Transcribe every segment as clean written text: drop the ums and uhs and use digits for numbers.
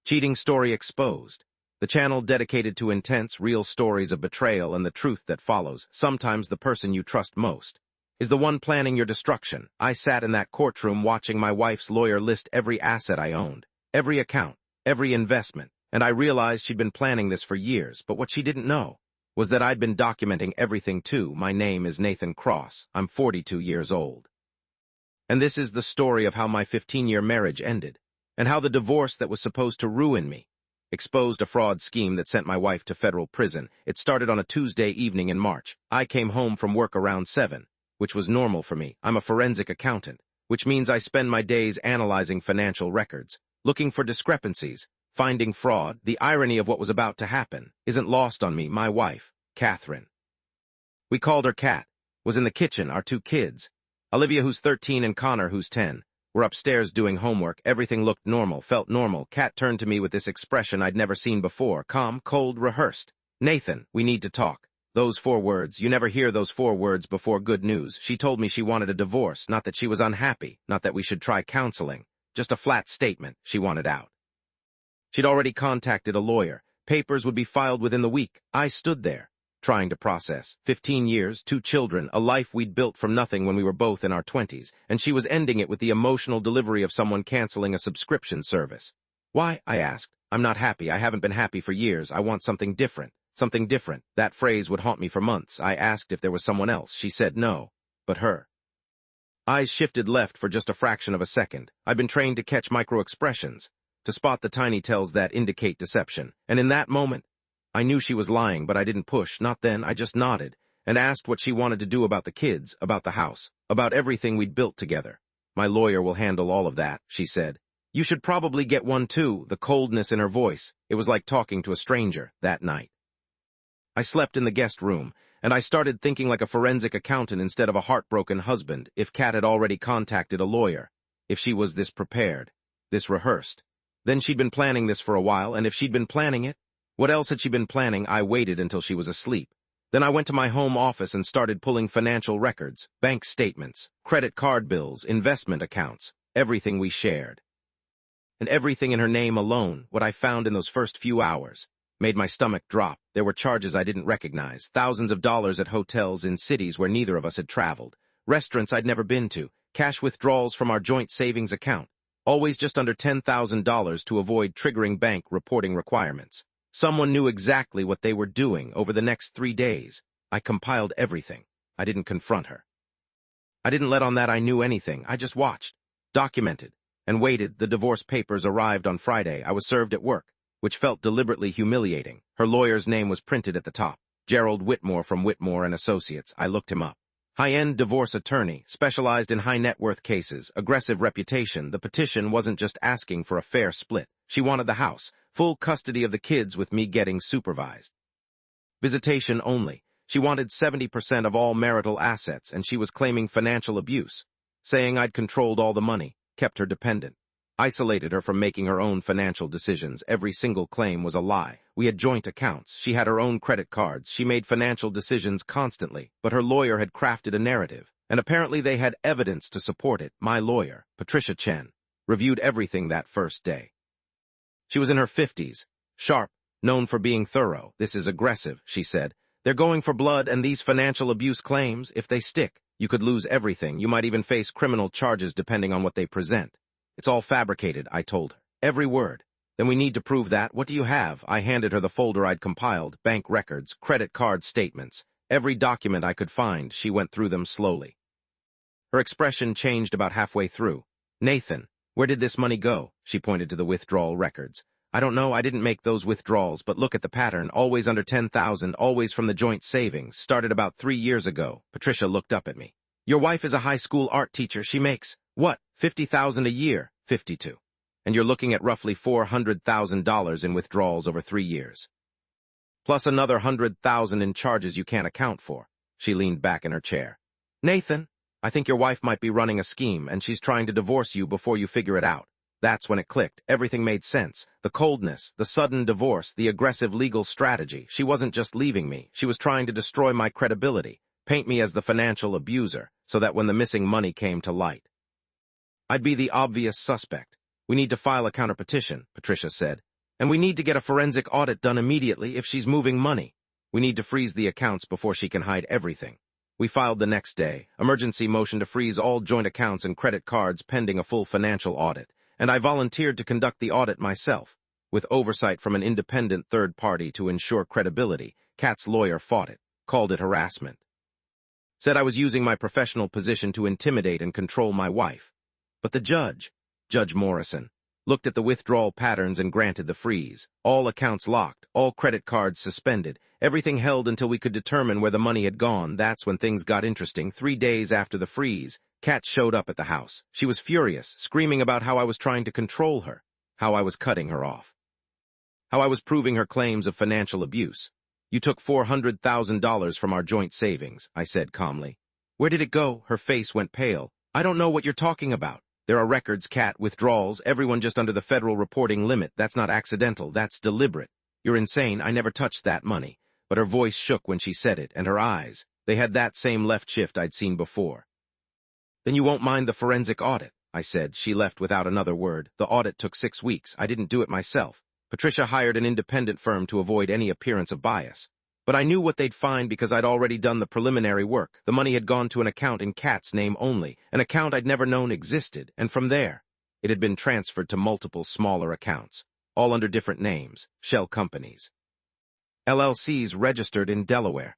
Cheating Story Exposed, the channel dedicated to intense, real stories of betrayal and the truth that follows. Sometimes the person you trust most is the one planning your destruction. I sat in that courtroom watching my wife's lawyer list every asset I owned, every account, every investment, and I realized she'd been planning this for years, but what she didn't know was that I'd been documenting everything too. My name is Nathan Cross. I'm 42 years old. And this is the story of how my 15-year marriage ended, and how the divorce that was supposed to ruin me exposed a fraud scheme that sent my wife to federal prison. It started on a Tuesday evening in March. I came home from work around 7, which was normal for me. I'm a forensic accountant, which means I spend my days analyzing financial records, looking for discrepancies, finding fraud. The irony of what was about to happen isn't lost on me. My wife, Catherine, we called her Cat, was in the kitchen. Our 2 kids, Olivia, who's 13, and Connor, who's 10, were upstairs doing homework. Everything looked normal, felt normal. Cat turned to me with this expression I'd never seen before, calm, cold, rehearsed. "Nathan, we need to talk." Those 4 words, you never hear those 4 words before good news. She told me she wanted a divorce, not that she was unhappy, not that we should try counseling, just a flat statement. She wanted out. She'd already contacted a lawyer. Papers would be filed within the week. I stood there, trying to process. 15 years, 2 children, a life we'd built from nothing when we were both in our 20s, and she was ending it with the emotional delivery of someone canceling a subscription service. "Why?" I asked. "I'm not happy. I haven't been happy for years. I want something different. Something different." That phrase would haunt me for months. I asked if there was someone else. She said no, but her eyes shifted left for just a fraction of a second. I've been trained to catch micro-expressions, to spot the tiny tells that indicate deception. And in that moment, I knew she was lying, but I didn't push. Not then. I just nodded and asked what she wanted to do about the kids, about the house, about everything we'd built together. "My lawyer will handle all of that," she said. "You should probably get one too." The coldness in her voice, it was like talking to a stranger. That night, I slept in the guest room, and I started thinking like a forensic accountant instead of a heartbroken husband. If Kat had already contacted a lawyer, if she was this prepared, this rehearsed, then she'd been planning this for a while, and if she'd been planning it, what else had she been planning? I waited until she was asleep. Then I went to my home office and started pulling financial records, bank statements, credit card bills, investment accounts, everything we shared. And everything in her name alone. What I found in those first few hours made my stomach drop. There were charges I didn't recognize, thousands of dollars at hotels in cities where neither of us had traveled, restaurants I'd never been to, cash withdrawals from our joint savings account, always just under $10,000 to avoid triggering bank reporting requirements. Someone knew exactly what they were doing. Over the next 3 days, I compiled everything. I didn't confront her. I didn't let on that I knew anything. I just watched, documented, and waited. The divorce papers arrived on Friday. I was served at work, which felt deliberately humiliating. Her lawyer's name was printed at the top, Gerald Whitmore from Whitmore and Associates. I looked him up. High-end divorce attorney, specialized in high-net-worth cases, aggressive reputation. The petition wasn't just asking for a fair split. She wanted the house, full custody of the kids with me getting supervised. Visitation only. She wanted 70% of all marital assets, and she was claiming financial abuse, saying I'd controlled all the money, kept her dependent, isolated her from making her own financial decisions. Every single claim was a lie. We had joint accounts. She had her own credit cards. She made financial decisions constantly, but her lawyer had crafted a narrative, and apparently they had evidence to support it. My lawyer, Patricia Chen, reviewed everything that first day. She was in her 50s, sharp, known for being thorough. "This is aggressive," she said. "They're going for blood, and these financial abuse claims, if they stick, you could lose everything. You might even face criminal charges depending on what they present. It's all fabricated," I told her. "Every word." "Then we need to prove that. What do you have?" I handed her the folder I'd compiled, bank records, credit card statements, every document I could find. She went through them slowly. Her expression changed about halfway through. "Nathan, where did this money go?" She pointed to the withdrawal records. "I don't know. I didn't make those withdrawals, but look at the pattern. Always under 10,000, always from the joint savings. Started about 3 years ago." Patricia looked up at me. "Your wife is a high school art teacher. She makes, what, 50,000 a year?" 52. "And you're looking at roughly $400,000 in withdrawals over 3 years. Plus another 100,000 in charges you can't account for." She leaned back in her chair. "Nathan, I think your wife might be running a scheme, and she's trying to divorce you before you figure it out." That's when it clicked. Everything made sense. The coldness, the sudden divorce, the aggressive legal strategy. She wasn't just leaving me. She was trying to destroy my credibility, paint me as the financial abuser, so that when the missing money came to light, I'd be the obvious suspect. "We need to file a counterpetition," Patricia said. And we need to get a forensic audit done immediately if she's moving money. We need to freeze the accounts before she can hide everything. We filed the next day, emergency motion to freeze all joint accounts and credit cards pending a full financial audit, and I volunteered to conduct the audit myself. With oversight from an independent third party to ensure credibility, Kat's lawyer fought it, called it harassment. Said I was using my professional position to intimidate and control my wife. But the judge, Judge Morrison, looked at the withdrawal patterns and granted the freeze. All accounts locked, all credit cards suspended, everything held until we could determine where the money had gone. That's when things got interesting. 3 days after the freeze, Kat showed up at the house. She was furious, screaming about how I was trying to control her, how I was cutting her off, how I was proving her claims of financial abuse. You took $400,000 from our joint savings, I said calmly. Where did it go? Her face went pale. I don't know what you're talking about. There are records, Kat, withdrawals, everyone just under the federal reporting limit. That's not accidental, that's deliberate. You're insane, I never touched that money. But her voice shook when she said it, and her eyes, they had that same left shift I'd seen before. Then you won't mind the forensic audit, I said. She left without another word. The audit took 6 weeks. I didn't do it myself. Patricia hired an independent firm to avoid any appearance of bias. But I knew what they'd find because I'd already done the preliminary work. The money had gone to an account in Kat's name only, an account I'd never known existed, and from there, it had been transferred to multiple smaller accounts, all under different names, shell companies. LLCs registered in Delaware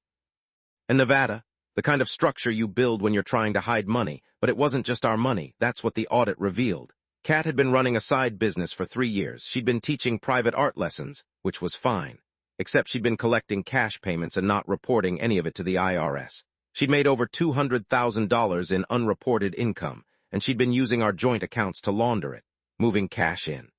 and Nevada, the kind of structure you build when you're trying to hide money, but it wasn't just our money. That's what the audit revealed. Kat had been running a side business for 3 years. She'd been teaching private art lessons, which was fine, except she'd been collecting cash payments and not reporting any of it to the IRS. She'd made over $200,000 in unreported income, and she'd been using our joint accounts to launder it, moving cash in,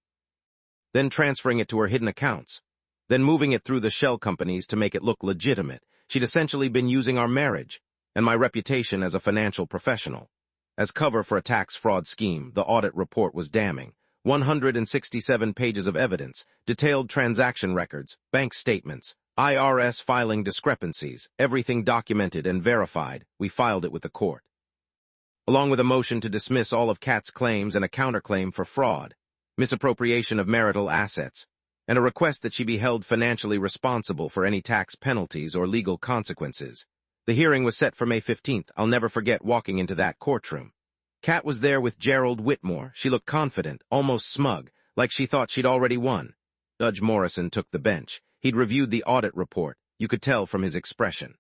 then transferring it to her hidden accounts, then moving it through the shell companies to make it look legitimate. She'd essentially been using our marriage and my reputation as a financial professional as cover for a tax fraud scheme. The audit report was damning. 167 pages of evidence, detailed transaction records, bank statements, IRS filing discrepancies, everything documented and verified. We filed it with the court, along with a motion to dismiss all of Kat's claims and a counterclaim for fraud, misappropriation of marital assets, and a request that she be held financially responsible for any tax penalties or legal consequences. The hearing was set for May 15th. I'll never forget walking into that courtroom. Kat was there with Gerald Whitmore. She looked confident, almost smug, like she thought she'd already won. Judge Morrison took the bench. He'd reviewed the audit report. You could tell from his expression.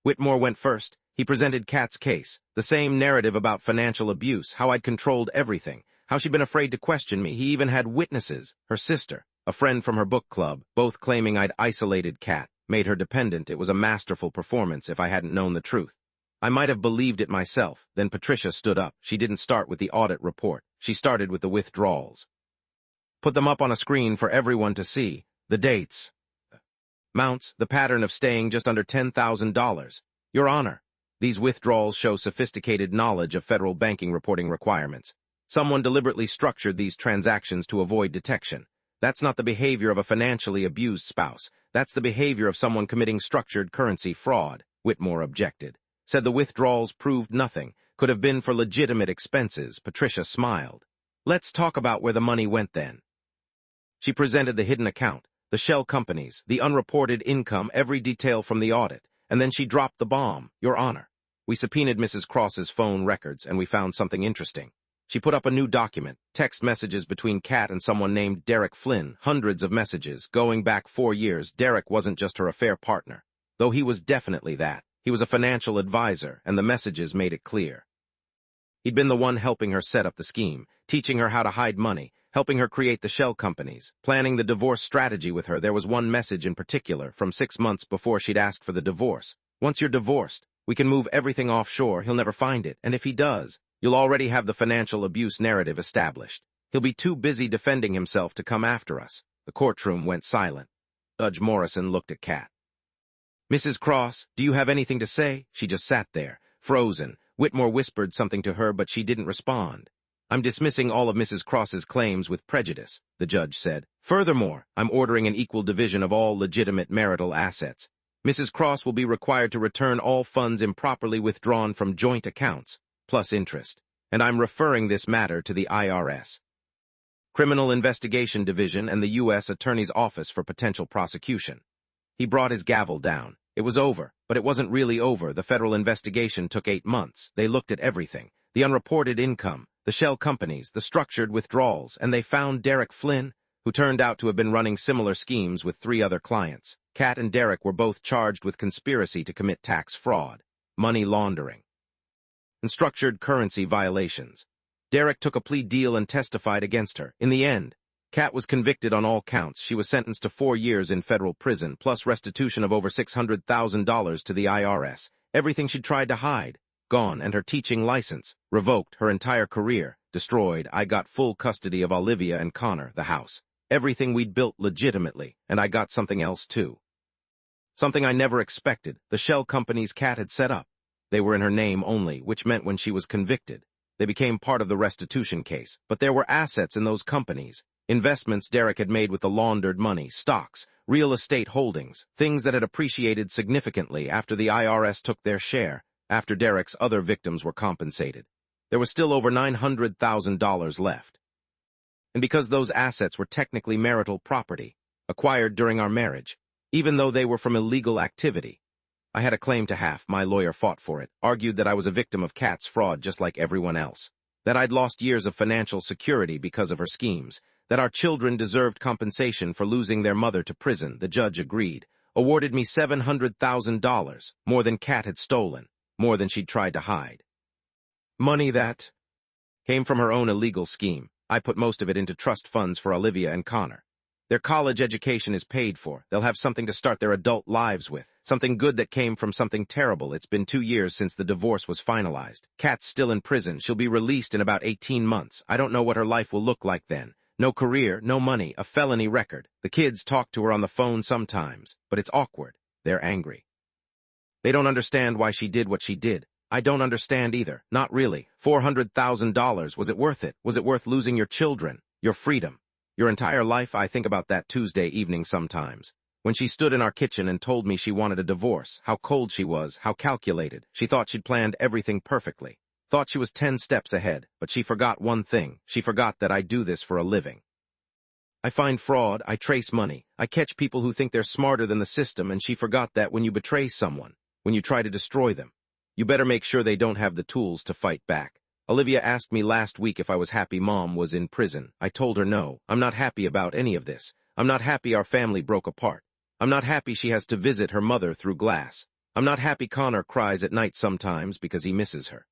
Whitmore went first. He presented Kat's case, the same narrative about financial abuse, how I'd controlled everything, how she'd been afraid to question me. He even had witnesses, her sister, a friend from her book club, both claiming I'd isolated Kat, made her dependent. It was a masterful performance if I hadn't known the truth. I might have believed it myself. Then Patricia stood up. She didn't start with the audit report. She started with the withdrawals. Put them up on a screen for everyone to see. The dates, amounts, the pattern of staying just under $10,000. Your Honor, these withdrawals show sophisticated knowledge of federal banking reporting requirements. Someone deliberately structured these transactions to avoid detection. That's not the behavior of a financially abused spouse. That's the behavior of someone committing structured currency fraud, Whitmore objected. Said the withdrawals proved nothing, could have been for legitimate expenses. Patricia smiled. Let's talk about where the money went then. She presented the hidden account, the shell companies, the unreported income, every detail from the audit, and then she dropped the bomb. Your Honor, we subpoenaed Mrs. Cross's phone records, and we found something interesting. She put up a new document, text messages between Kat and someone named Derek Flynn, hundreds of messages, going back 4 years. Derek wasn't just her affair partner, though he was definitely that. He was a financial advisor, and the messages made it clear. He'd been the one helping her set up the scheme, teaching her how to hide money, helping her create the shell companies, planning the divorce strategy with her. There was one message in particular, from 6 months before she'd asked for the divorce. Once you're divorced, we can move everything offshore. He'll never find it, and if he does, you'll already have the financial abuse narrative established. He'll be too busy defending himself to come after us. The courtroom went silent. Judge Morrison looked at Kat. Mrs. Cross, do you have anything to say? She just sat there, frozen. Whitmore whispered something to her, but she didn't respond. I'm dismissing all of Mrs. Cross's claims with prejudice, the judge said. Furthermore, I'm ordering an equal division of all legitimate marital assets. Mrs. Cross will be required to return all funds improperly withdrawn from joint accounts, plus interest, and I'm referring this matter to the IRS. Criminal Investigation Division and the U.S. Attorney's Office for potential prosecution. He brought his gavel down. It was over, but it wasn't really over. The federal investigation took 8 months. They looked at everything. The unreported income, the shell companies, the structured withdrawals, and they found Derek Flynn, who turned out to have been running similar schemes with 3 other clients. Kat and Derek were both charged with conspiracy to commit tax fraud, money laundering, and structured currency violations. Derek took a plea deal and testified against her. In the end, Kat was convicted on all counts. She was sentenced to 4 years in federal prison, plus restitution of over $600,000 to the IRS. Everything she'd tried to hide, gone, and her teaching license, revoked, her entire career, destroyed. I got full custody of Olivia and Connor, the house. Everything we'd built legitimately, and I got something else too. Something I never expected, the shell companies Kat had set up. They were in her name only, which meant when she was convicted, they became part of the restitution case. But there were assets in those companies. Investments Derek had made with the laundered money, stocks, real estate holdings, things that had appreciated significantly after the IRS took their share, after Derek's other victims were compensated. There was still over $900,000 left. And because those assets were technically marital property, acquired during our marriage, even though they were from illegal activity, I had a claim to half. My lawyer fought for it, argued that I was a victim of Kat's fraud just like everyone else, that I'd lost years of financial security because of her schemes, that our children deserved compensation for losing their mother to prison. The judge agreed, awarded me $700,000, more than Kat had stolen, more than she'd tried to hide. Money that came from her own illegal scheme. I put most of it into trust funds for Olivia and Connor. Their college education is paid for. They'll have something to start their adult lives with, something good that came from something terrible. It's been 2 years since the divorce was finalized. Kat's still in prison. She'll be released in about 18 months. I don't know what her life will look like then. No career, no money, a felony record. The kids talk to her on the phone sometimes, but it's awkward. They're angry. They don't understand why she did what she did. I don't understand either. Not really. $400,000, was it worth it? Was it worth losing your children, your freedom, your entire life? I think about that Tuesday evening sometimes, when she stood in our kitchen and told me she wanted a divorce, how cold she was, how calculated. She thought she'd planned everything perfectly. Thought she was 10 steps ahead, but she forgot one thing. She forgot that I do this for a living. I find fraud, I trace money, I catch people who think they're smarter than the system, and she forgot that when you betray someone, when you try to destroy them, you better make sure they don't have the tools to fight back. Olivia asked me last week if I was happy Mom was in prison. I told her no, I'm not happy about any of this. I'm not happy our family broke apart. I'm not happy she has to visit her mother through glass. I'm not happy Connor cries at night sometimes because he misses her.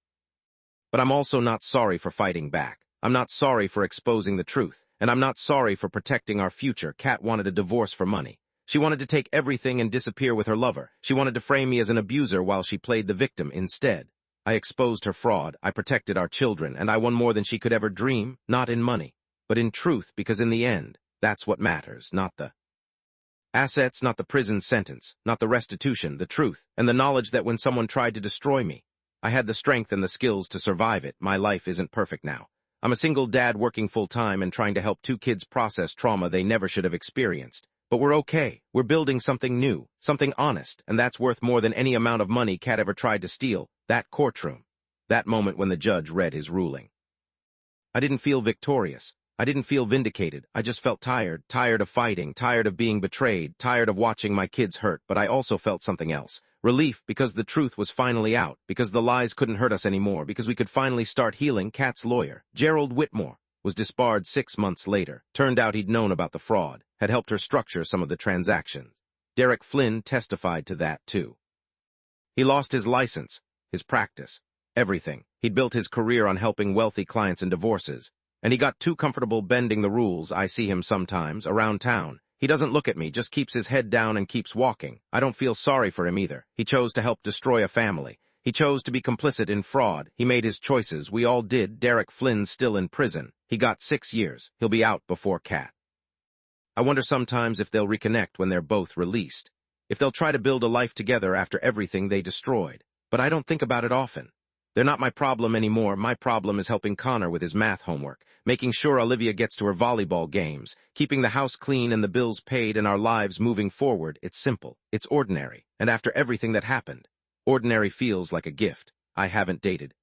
But I'm also not sorry for fighting back. I'm not sorry for exposing the truth. And I'm not sorry for protecting our future. Kat wanted a divorce for money. She wanted to take everything and disappear with her lover. She wanted to frame me as an abuser while she played the victim instead. I exposed her fraud, I protected our children, and I won more than she could ever dream, not in money, but in truth, because in the end, that's what matters, not the assets, not the prison sentence, not the restitution, the truth, and the knowledge that when someone tried to destroy me, I had the strength and the skills to survive it. My life isn't perfect now. I'm a single dad working full-time and trying to help 2 kids process trauma they never should have experienced. But we're okay. We're building something new, something honest, and that's worth more than any amount of money Kat ever tried to steal. That courtroom. That moment when the judge read his ruling. I didn't feel victorious. I didn't feel vindicated. I just felt tired, tired of fighting, tired of being betrayed, tired of watching my kids hurt. But I also felt something else. Relief, because the truth was finally out, because the lies couldn't hurt us anymore, because we could finally start healing. Kat's lawyer, Gerald Whitmore, was disbarred 6 months later. Turned out he'd known about the fraud, had helped her structure some of the transactions. Derek Flynn testified to that too. He lost his license, his practice, everything. He'd built his career on helping wealthy clients in divorces, and he got too comfortable bending the rules. I see him sometimes around town. He doesn't look at me, just keeps his head down and keeps walking. I don't feel sorry for him either. He chose to help destroy a family. He chose to be complicit in fraud. He made his choices. We all did. Derek Flynn's still in prison. He got 6 years. He'll be out before Kat. I wonder sometimes if they'll reconnect when they're both released. If they'll try to build a life together after everything they destroyed. But I don't think about it often. They're not my problem anymore. My problem is helping Connor with his math homework, making sure Olivia gets to her volleyball games, keeping the house clean and the bills paid and our lives moving forward. It's simple. It's ordinary. And after everything that happened, ordinary feels like a gift. I haven't dated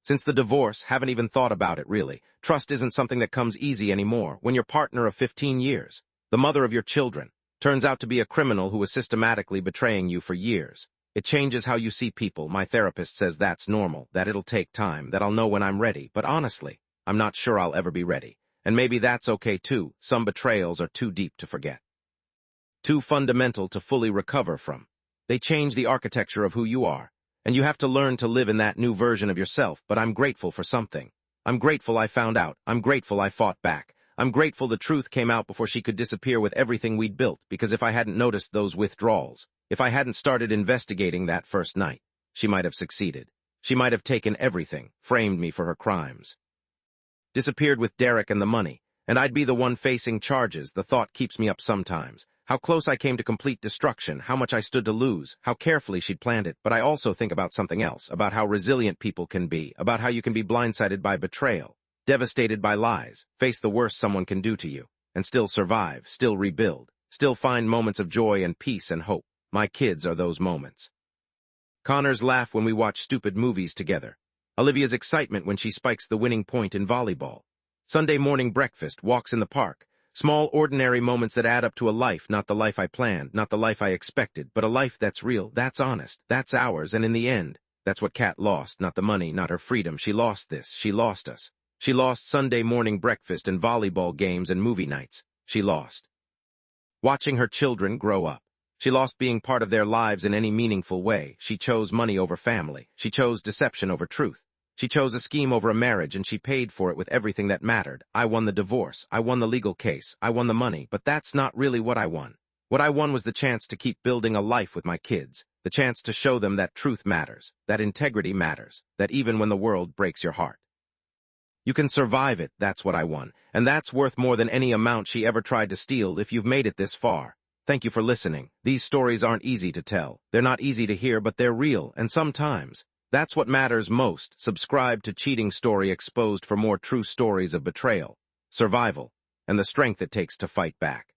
Since the divorce, haven't even thought about it, really. Trust isn't something that comes easy anymore. When your partner of 15 years, the mother of your children, turns out to be a criminal who was systematically betraying you for years, it changes how you see people. My therapist says that's normal, that it'll take time, that I'll know when I'm ready. But honestly, I'm not sure I'll ever be ready. And maybe that's okay too. Some betrayals are too deep to forget, too fundamental to fully recover from. They change the architecture of who you are, and you have to learn to live in that new version of yourself. But I'm grateful for something. I'm grateful I found out. I'm grateful I fought back. I'm grateful the truth came out before she could disappear with everything we'd built, because if I hadn't noticed those withdrawals, if I hadn't started investigating that first night, she might have succeeded. She might have taken everything, framed me for her crimes, disappeared with Derek and the money, and I'd be the one facing charges. The thought keeps me up sometimes. How close I came to complete destruction, how much I stood to lose, how carefully she'd planned it. But I also think about something else, about how resilient people can be, about how you can be blindsided by betrayal, devastated by lies, face the worst someone can do to you, and still survive, still rebuild, still find moments of joy and peace and hope. My kids are those moments. Connor's laugh when we watch stupid movies together. Olivia's excitement when she spikes the winning point in volleyball. Sunday morning breakfast, walks in the park. Small, ordinary moments that add up to a life, not the life I planned, not the life I expected, but a life that's real, that's honest, that's ours, and in the end, that's what Kat lost, not the money, not her freedom. She lost this, she lost us. She lost Sunday morning breakfast and volleyball games and movie nights. She lost watching her children grow up. She lost being part of their lives in any meaningful way. She chose money over family. She chose deception over truth. She chose a scheme over a marriage, and she paid for it with everything that mattered. I won the divorce. I won the legal case. I won the money. But that's not really what I won. What I won was the chance to keep building a life with my kids, the chance to show them that truth matters, that integrity matters, that even when the world breaks your heart, you can survive it. That's what I won. And that's worth more than any amount she ever tried to steal. If you've made it this far, thank you for listening. These stories aren't easy to tell. They're not easy to hear, but they're real, and sometimes that's what matters most. Subscribe to Cheating Story Exposed for more true stories of betrayal, survival, and the strength it takes to fight back.